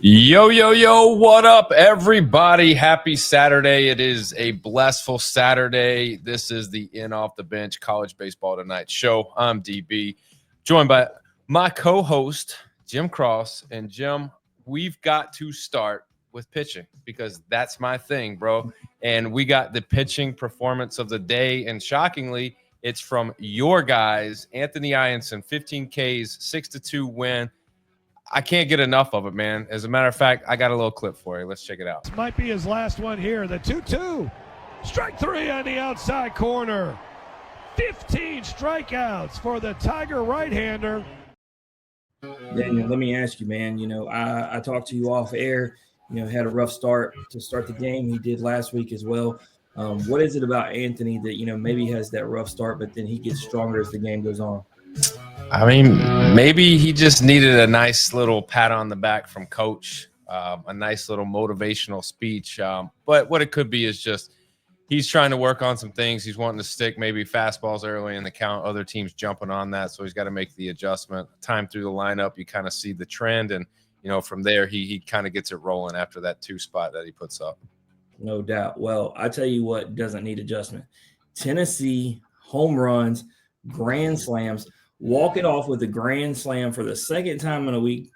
Yo, yo, yo, what up, everybody? Happy Saturday. It is a blissful Saturday. This is the In Off the Bench College Baseball Tonight show. I'm DB, joined by my co-host, Jim Cross. And Jim, we've got to start with pitching because that's my thing, bro. And we got the pitching performance of the day. And shockingly, it's from your guys, Anthony Ianson, 15 Ks, 6-2 win. I can't get enough of it, man. As a matter of fact, I got a little clip for you. Let's check it out. This might be his last one here. The 2-2. Strike three on the outside corner. 15 strikeouts for the Tiger right-hander. Daniel, let me ask you, man. I talked to you off air. Had a rough start to start the game. He did last week as well. What is it about Anthony that, maybe has that rough start, but then he gets stronger as the game goes on? I mean, maybe he just needed a nice little pat on the back from coach, a nice little motivational speech. But what it could be is just he's trying to work on some things. He's wanting to stick maybe fastballs early in the count. Other teams jumping on that, so he's got to make the adjustment. Time through the lineup, you kind of see the trend, and from there he kind of gets it rolling after that 2 spot that he puts up. No doubt. Well, I tell you what doesn't need adjustment. Tennessee home runs, grand slams. Walk it off with a grand slam for the second time in a week.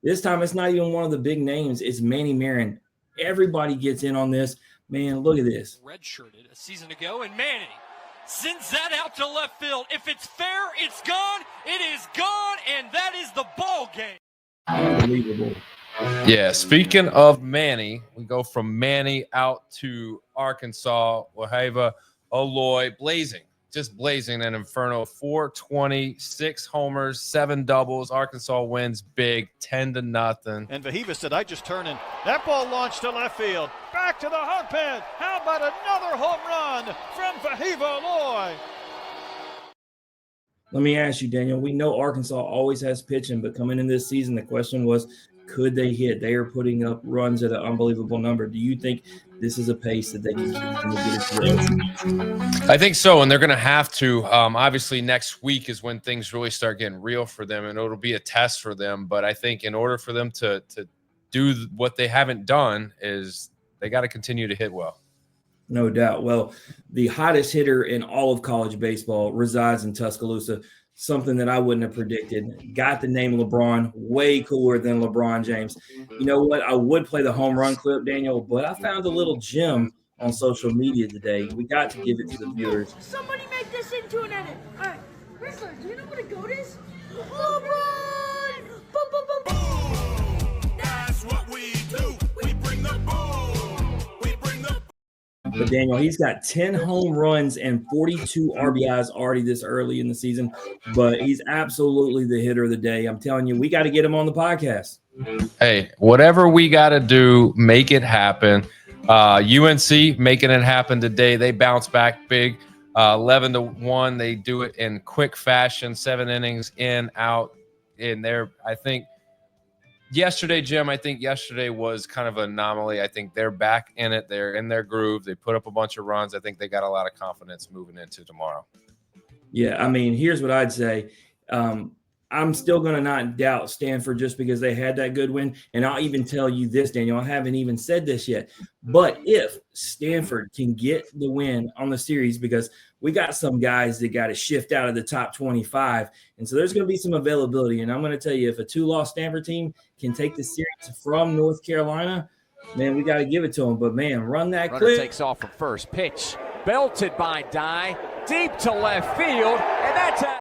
This time it's not even one of the big names. It's Manny Marin. Everybody gets in on this. Man, look at this. Redshirted a season ago, and Manny sends that out to left field. If it's fair, it's gone. It is gone, and that is the ball game. Unbelievable. Yeah, speaking of Manny, we go from Manny out to Arkansas. Wahava Aloy blazing an inferno. 420, 6 homers, 7 doubles. Arkansas wins big, 10-0. And Vahiva said, I just turned in. That ball launched to left field. Back to the hot pad. How about another home run from Vahiva Aloy? Let me ask you, Daniel, we know Arkansas always has pitching, but coming in this season, the question was, could they hit? They are putting up runs at an unbelievable number. Do you think this is a pace that they can get? I think so, and they're going to have to. Obviously, next week is when things really start getting real for them, and it'll be a test for them. But I think in order for them to do what they haven't done is they got to continue to hit well. No doubt. Well, the hottest hitter in all of college baseball resides in Tuscaloosa. Something that I wouldn't have predicted. Got the name LeBron, way cooler than LeBron James. You know what? I would play the home run clip, Daniel, but I found a little gem on social media today. We got to give it to the viewers. Somebody make this into an edit. All right, Whistler, do you know what a goat is? LeBron! Boom, boom, boom, boom! That's what we do. We bring the boom. We bring the. But Daniel, he's got 10 home runs and 42 RBIs already this early in the season. But he's absolutely the hitter of the day. I'm telling you, we got to get him on the podcast. Hey, whatever we got to do, make it happen. UNC making it happen today. They bounce back big, 11-1. They do it in quick fashion, 7 innings in, out in there. I think yesterday, Jim, yesterday was kind of an anomaly. I think they're back in it. They're in their groove. They put up a bunch of runs. I think they got a lot of confidence moving into tomorrow. Yeah, I mean, here's what I'd say. I'm still going to not doubt Stanford just because they had that good win. And I'll even tell you this, Daniel, I haven't even said this yet. But if Stanford can get the win on the series, because we got some guys that got to shift out of the top 25. And so there's going to be some availability. And I'm going to tell you, if a 2-loss Stanford team can take the series from North Carolina, man, we got to give it to them. But, man, run that Runner clip. takes off from first. Pitch belted by Dye. Deep to left field. And that's a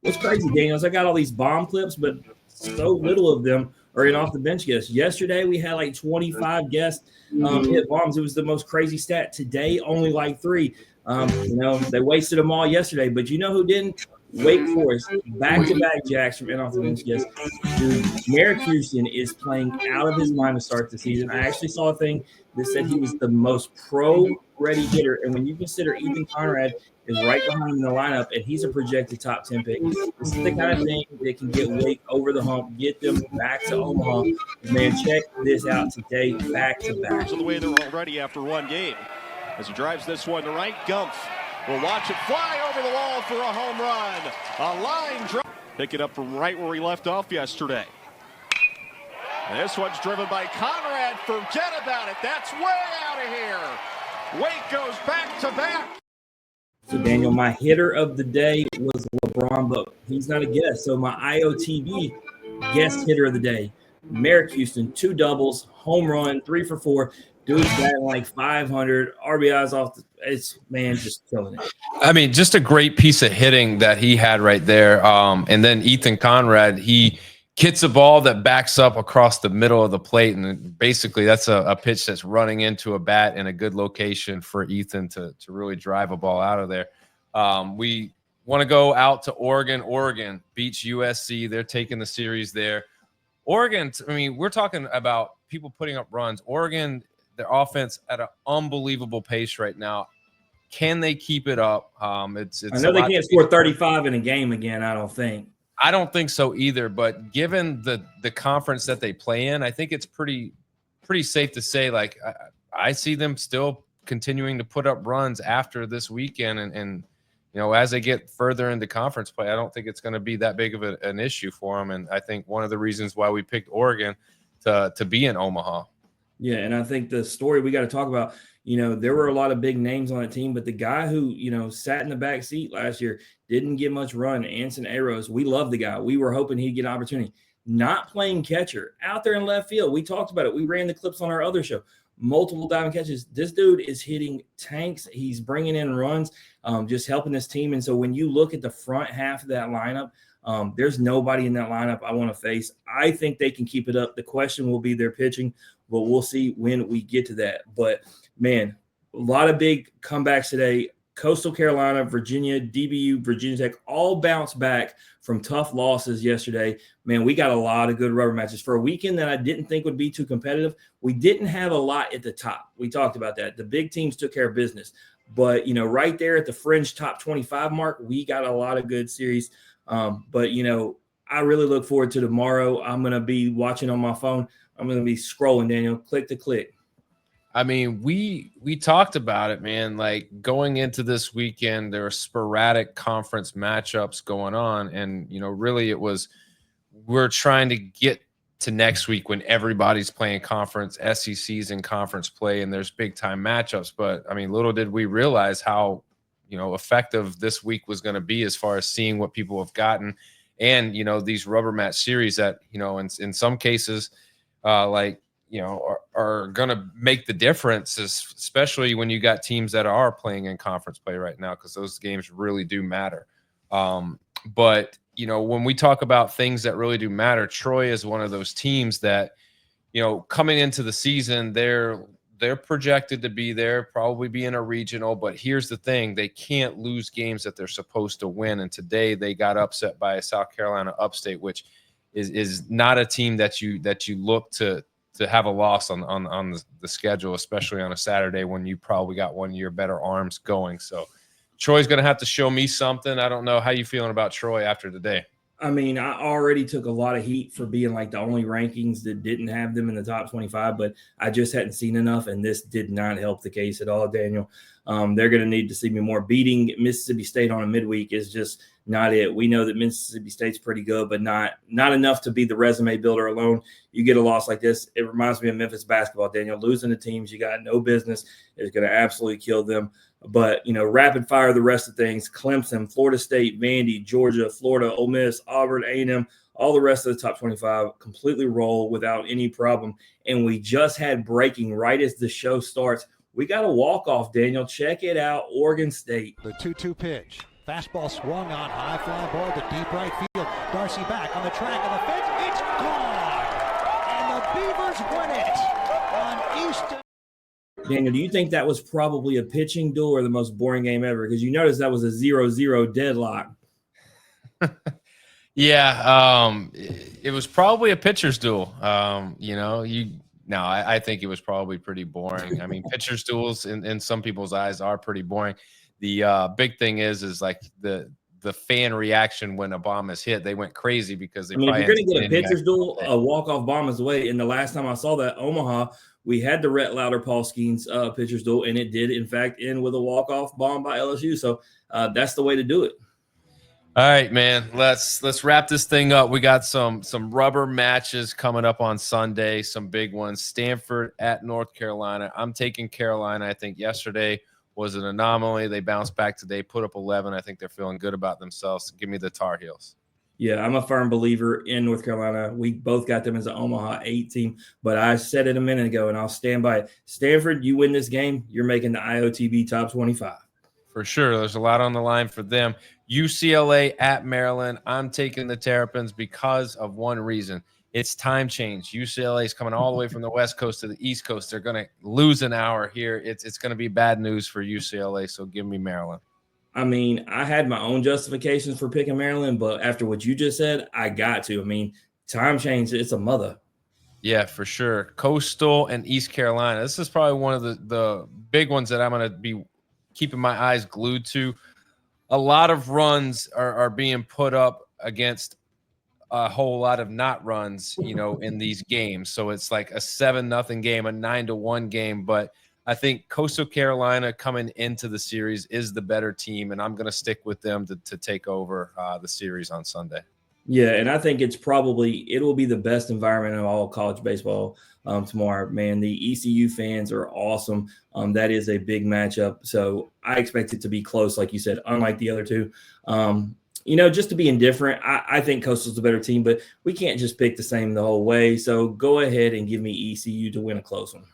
What's crazy, Daniel, is I got all these bomb clips, but so little of them are in off the bench guests. Yesterday, we had like 25 guests hit bombs. It was the most crazy stat. Today, only like 3. They wasted them all yesterday, but you know who didn't? Wake Forest, back-to-back jacks from in off the bench guests. Dude, Merrick Houston is playing out of his mind to start the season. I actually saw a thing that said he was the most pro-ready hitter, and when you consider Ethan Conrad is right behind him in the lineup, and he's a projected top 10 pick. This is the kind of thing that can get Wake over the hump, get them back to Omaha. Man, check this out today, back-to-back. So the way they're already after one game. As he drives this one to right, Gumpf will watch it fly over the wall for a home run. A line drive. Pick it up from right where he left off yesterday. This one's driven by Conrad. Forget about it. That's way out of here. Wake goes back to back. So, Daniel, my hitter of the day was LeBron, but he's not a guest. So, my IOTB guest hitter of the day, Merrick Houston, 2 doubles, home run, 3 for 4. Dude's batting like 500 RBIs off. It's just killing it. I mean, just a great piece of hitting that he had right there. And then Ethan Conrad, he hits a ball that backs up across the middle of the plate, and basically that's a pitch that's running into a bat in a good location for Ethan to really drive a ball out of there. We want to go out to Oregon. Oregon beats USC. They're taking the series there. Oregon, I mean, we're talking about people putting up runs. Oregon, their offense at an unbelievable pace right now. Can they keep it up? It's I know they can't score 35 in a game again, I don't think. I don't think so either, but given the conference that they play in, I think it's pretty safe to say, like, I see them still continuing to put up runs after this weekend, and you know, as they get further into conference play, I don't think it's going to be that big of an issue for them. And I think one of the reasons why we picked Oregon to be in Omaha. Yeah, and I think the story we got to talk about, you know, there were a lot of big names on that team, but the guy who, you know, sat in the back seat last year didn't get much run, Anson Aros. We love the guy. We were hoping he'd get an opportunity. Not playing catcher, out there in left field. We talked about it. We ran the clips on our other show. Multiple diving catches. This dude is hitting tanks. He's bringing in runs, just helping this team. And so when you look at the front half of that lineup, there's nobody in that lineup I want to face. I think they can keep it up. The question will be their pitching, but we'll see when we get to that. But, man, a lot of big comebacks today. Coastal Carolina, Virginia, DBU, Virginia Tech all bounced back from tough losses yesterday. Man, we got a lot of good rubber matches. For a weekend that I didn't think would be too competitive, we didn't have a lot at the top. We talked about that. The big teams took care of business. But, you know, right there at the fringe top 25 mark, we got a lot of good series. But, you know, I really look forward to tomorrow. I'm going to be watching on my phone. I'm going to be scrolling, Daniel, click to click. I mean, we talked about it, man. Like, going into this weekend, there are sporadic conference matchups going on. And, you know, really we're trying to get to next week when everybody's playing conference, SEC's in conference play, and there's big time matchups. But, I mean, little did we realize how, you know, effective this week was going to be as far as seeing what people have gotten. And, you know, these rubber match series that, you know, in some cases, like, you know, are going to make the difference, especially when you got teams that are playing in conference play right now, because those games really do matter. But, you know, when we talk about things that really do matter, Troy is one of those teams that, you know, coming into the season, they're projected to be there, probably be in a regional. But here's the thing, they can't lose games that they're supposed to win. And today they got upset by a South Carolina Upstate, which is not a team that you look to have a loss on the schedule, especially on a Saturday when you probably got one of your better arms going. So Troy's going to have to show me something. I don't know how you feeling about Troy after today. I mean, I already took a lot of heat for being like the only rankings that didn't have them in the top 25, but I just hadn't seen enough, and this did not help the case at all, Daniel. They're going to need to see me more. Beating Mississippi State on a midweek is just not it. We know that Mississippi State's pretty good, but not enough to be the resume builder alone. You get a loss like this, it reminds me of Memphis basketball, Daniel. Losing to teams you got no business is going to absolutely kill them. But, you know, rapid fire the rest of things. Clemson, Florida State, Vandy, Georgia, Florida, Ole Miss, Auburn, A&M, all the rest of the top 25 completely roll without any problem. And we just had breaking right as the show starts. We got a walk-off, Daniel. Check it out, Oregon State. The 2-2 pitch. Fastball swung on, high fly ball to deep right field. Darcy back on the track of the fence. It's gone! And the Beavers win it on Easton. Daniel, do you think that was probably a pitching duel or the most boring game ever? Because you notice that was a 0-0 deadlock. Yeah, it was probably a pitcher's duel. You know, I think it was probably pretty boring. I mean, pitcher's duels in some people's eyes are pretty boring. The big thing is like the fan reaction when a bomb is hit. They went crazy because they. I mean, if you're going to get a pitcher's duel, a walk-off bomb is the way. And the last time I saw that, Omaha, we had the Rhett Lauder, Paul Skeens pitcher's duel, and it did, in fact, end with a walk-off bomb by LSU. So that's the way to do it. All right, man. Let's wrap this thing up. We got some rubber matches coming up on Sunday, some big ones. Stanford at North Carolina. I'm taking Carolina. I think yesterday was an anomaly. They bounced back today, put up 11. I think they're feeling good about themselves. Give me the Tar Heels. Yeah, I'm a firm believer in North Carolina. We both got them as an Omaha 8 team, but I said it a minute ago, and I'll stand by it. Stanford, you win this game, you're making the IOTB top 25. For sure. There's a lot on the line for them. UCLA at Maryland. I'm taking the Terrapins because of one reason. It's time change. UCLA is coming all the way from the West Coast to the East Coast. They're going to lose an hour here. It's going to be bad news for UCLA, so give me Maryland. I mean, I had my own justifications for picking Maryland, but after what you just said, I got to. I mean, time change, it's a mother. Yeah, for sure. Coastal and East Carolina. This is probably one of the big ones that I'm going to be keeping my eyes glued to. A lot of runs are being put up against a whole lot of not runs, in these games. So it's like a 7-0 game, a 9-1 game. But I think Coastal Carolina coming into the series is the better team, and I'm going to stick with them to take over the series on Sunday. Yeah, and I think it'll be the best environment of all college baseball tomorrow. Man, the ECU fans are awesome. That is a big matchup. So I expect it to be close, like you said, unlike the other two. Just to be indifferent, I think Coastal's the better team, but we can't just pick the same the whole way. So go ahead and give me ECU to win a close one.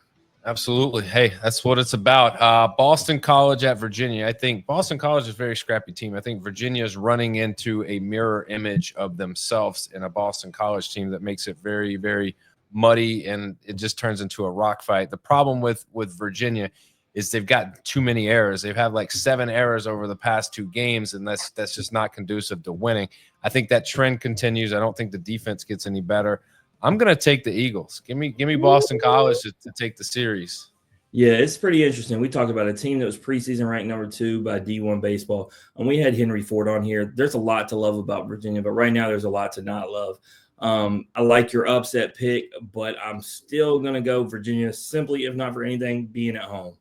Absolutely. Hey, that's what it's about. Boston College at Virginia. I think Boston College is a very scrappy team. I think Virginia is running into a mirror image of themselves in a Boston College team that makes it very, very muddy, and it just turns into a rock fight. The problem with Virginia is they've got too many errors. They've had like 7 errors over the past 2 games, and that's just not conducive to winning. I think that trend continues. I don't think the defense gets any better. I'm going to take the Eagles. Give me Boston College to take the series. Yeah, it's pretty interesting. We talked about a team that was preseason ranked number 2 by D1 Baseball, and we had Henry Ford on here. There's a lot to love about Virginia, but right now there's a lot to not love. I like your upset pick, but I'm still going to go Virginia simply, if not for anything, being at home.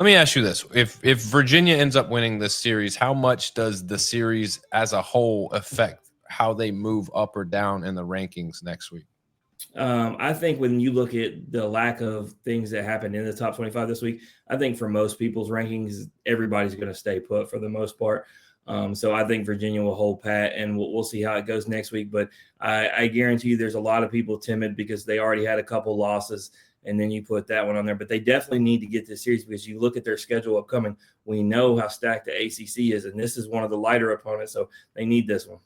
Let me ask you this. If Virginia ends up winning this series, how much does the series as a whole affect how they move up or down in the rankings next week? I think when you look at the lack of things that happened in the top 25 this week, I think for most people's rankings, everybody's going to stay put for the most part. So I think Virginia will hold pat, and we'll see how it goes next week. But I guarantee you there's a lot of people timid because they already had a couple losses, and then you put that one on there. But they definitely need to get this series because you look at their schedule upcoming. We know how stacked the ACC is, and this is one of the lighter opponents, so they need this one.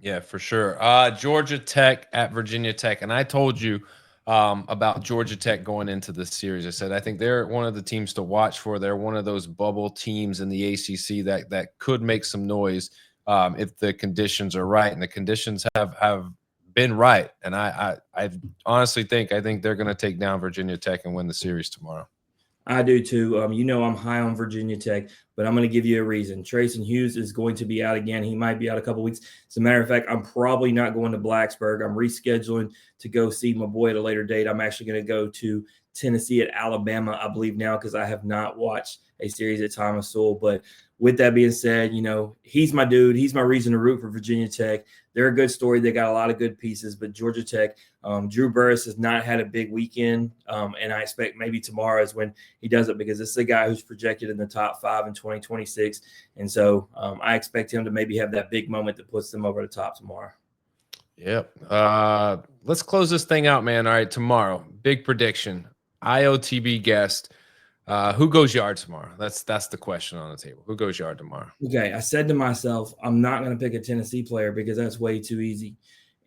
Yeah, for sure. Georgia Tech at Virginia Tech. And I told you about Georgia Tech going into this series. I said, I think they're one of the teams to watch for. They're one of those bubble teams in the ACC that could make some noise if the conditions are right. And the conditions have been right. And I honestly think they're going to take down Virginia Tech and win the series tomorrow. I do too. I'm high on Virginia Tech, but I'm going to give you a reason. Trayson Hughes is going to be out again. He might be out a couple weeks. As a matter of fact, I'm probably not going to Blacksburg. I'm rescheduling to go see my boy at a later date. I'm actually going to go to Tennessee at Alabama, I believe now, because I have not watched a series at Thomas Sowell. But with that being said, he's my dude. He's my reason to root for Virginia Tech. They're a good story. They got a lot of good pieces, but Georgia Tech, Drew Burris has not had a big weekend, and I expect maybe tomorrow is when he does it because this is a guy who's projected in the top 5 in 2026, and so I expect him to maybe have that big moment that puts them over the top tomorrow. Yep. Let's close this thing out, man. All right, tomorrow, big prediction. IOTB guest. Who goes yard tomorrow? That's the question on the table. Who goes yard tomorrow? Okay, I said to myself, I'm not going to pick a Tennessee player because that's way too easy,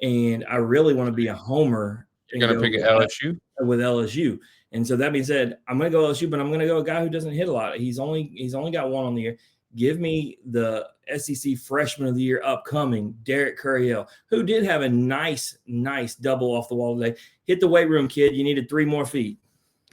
and I really want to be a homer. You're going to pick an LSU? With LSU, and so that being said, I'm going to go LSU, but I'm going to go a guy who doesn't hit a lot. He's only got one on the year. Give me the SEC Freshman of the Year upcoming, Derek Curriell, who did have a nice double off the wall today. Hit the weight room, kid. You needed 3 more feet.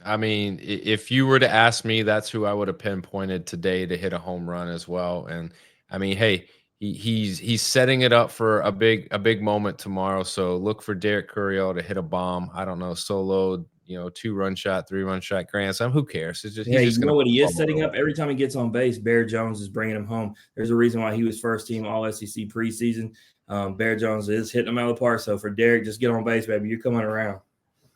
I mean, if you were to ask me, that's who I would have pinpointed today to hit a home run as well. And I mean, hey, he's setting it up for a big moment tomorrow. So look for Derek Curriell to hit a bomb. I don't know, solo, 2-run shot, 3-run shot, grand slam. Who cares? It's just, Yeah, he's just you know what he is follow setting it. up? Every time he gets on base, Bear Jones is bringing him home. There's a reason why he was first team All-SEC preseason. Bear Jones is hitting him out of the park. So for Derek, just get on base, baby. You're coming around.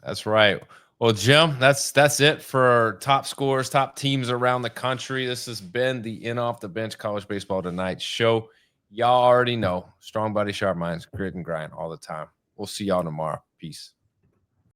That's right. Well, Jim, that's it for our top scores, top teams around the country. This has been the In Off the Bench College Baseball Tonight show. Y'all already know, strong body, sharp minds, grit and grind all the time. We'll see y'all tomorrow. Peace.